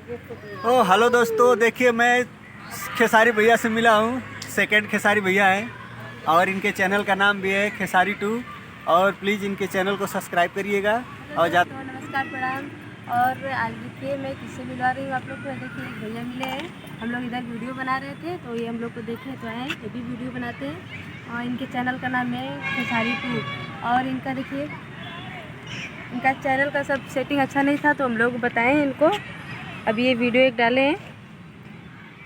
ओ hello दोस्तों, देखिए मैं खेसारी भैया से मिला हूँ। सेकंड खेसारी भैया हैं और इनके चैनल का नाम भी है खेसारी 2। और प्लीज़ इनके चैनल को सब्सक्राइब करिएगा। और तो नमस्कार, प्रणाम। और आज देखिए मैं किससे मिलवा रही हूँ आप लोग को। देखिए एक भैया मिले हैं, हम लोग इधर वीडियो बना रहे थे तो ये हम लोग को देखे तो आए, ये भी वीडियो बनाते हैं और इनके चैनल का नाम है खेसारी 2। और इनका देखिए, इनका चैनल का सब सेटिंग अच्छा नहीं था तो हम लोग बताएं इनको। अब ये वीडियो एक डाले हैं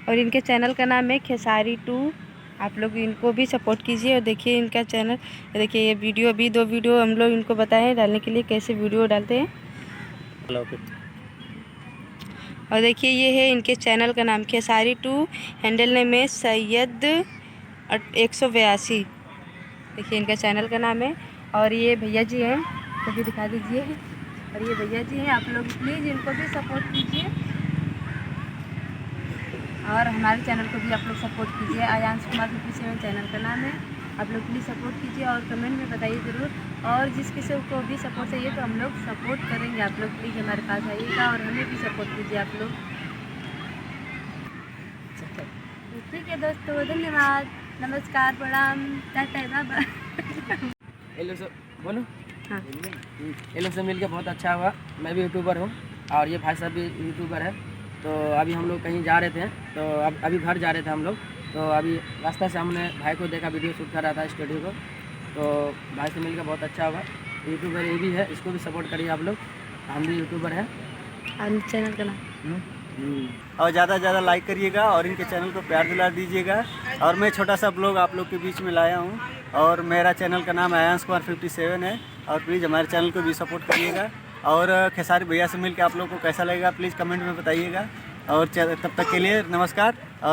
और इनके चैनल का नाम है खेसारी 2। आप लोग इनको भी सपोर्ट कीजिए। और देखिए इनका चैनल, देखिए ये वीडियो, अभी 2 वीडियो हम लोग इनको बताएं डालने के लिए कैसे वीडियो डालते हैं। और देखिए ये है इनके चैनल का नाम खेसारी 2, हैंडल नेम है सैयद 182। देखिए इनका चैनल का नाम है। और ये भैया जी हैं, तो भी दिखा दीजिए। और ये भैया जी हैं, आप लोग प्लीज़ इनको भी सपोर्ट कीजिए और हमारे चैनल को भी आप लोग सपोर्ट कीजिए। आयांश कुमार 57 चैनल का नाम है। आप लोग प्लीज़ सपोर्ट कीजिए और कमेंट में बताइए ज़रूर। और जिस किसी को भी सपोर्ट चाहिए तो हम लोग सपोर्ट करेंगे। आप लोग प्लीज़ हमारे पास आइएगा और हमें भी सपोर्ट कीजिए आप लोग। ठीक है दोस्तों, धन्यवाद, नमस्कार, प्रणाम, टाटा, बाय। ये लोग से बोलो। हाँ, ये लोग से मिलकर बहुत अच्छा हुआ। मैं भी यूट्यूबर हूँ और ये भाई साहब भी यूट्यूबर है। तो अभी हम लोग कहीं जा रहे थे, तो अभी घर जा रहे थे हम लोग। तो अभी रास्ते से हमने भाई को देखा, वीडियो शूट कर रहा था स्टूडियो को। तो भाई से मिलकर बहुत अच्छा हुआ। यूट्यूबर ये भी है, इसको भी सपोर्ट करिए आप लोग। हम भी यूट्यूबर हैं। चैनल का नाम और ज़्यादा से ज़्यादा लाइक करिएगा और इनके चैनल को प्यार दुलार दीजिएगा। और मैं छोटा सा ब्लॉग आप लोग के बीच में लाया हूँ और मेरा चैनल का नाम आयांश कुमार 57 है। और प्लीज़ हमारे चैनल को भी सपोर्ट करिएगा। और खेसारी भैया से मिलकर आप लोग को कैसा लगेगा प्लीज़ कमेंट में बताइएगा। और तब तक के लिए नमस्कार।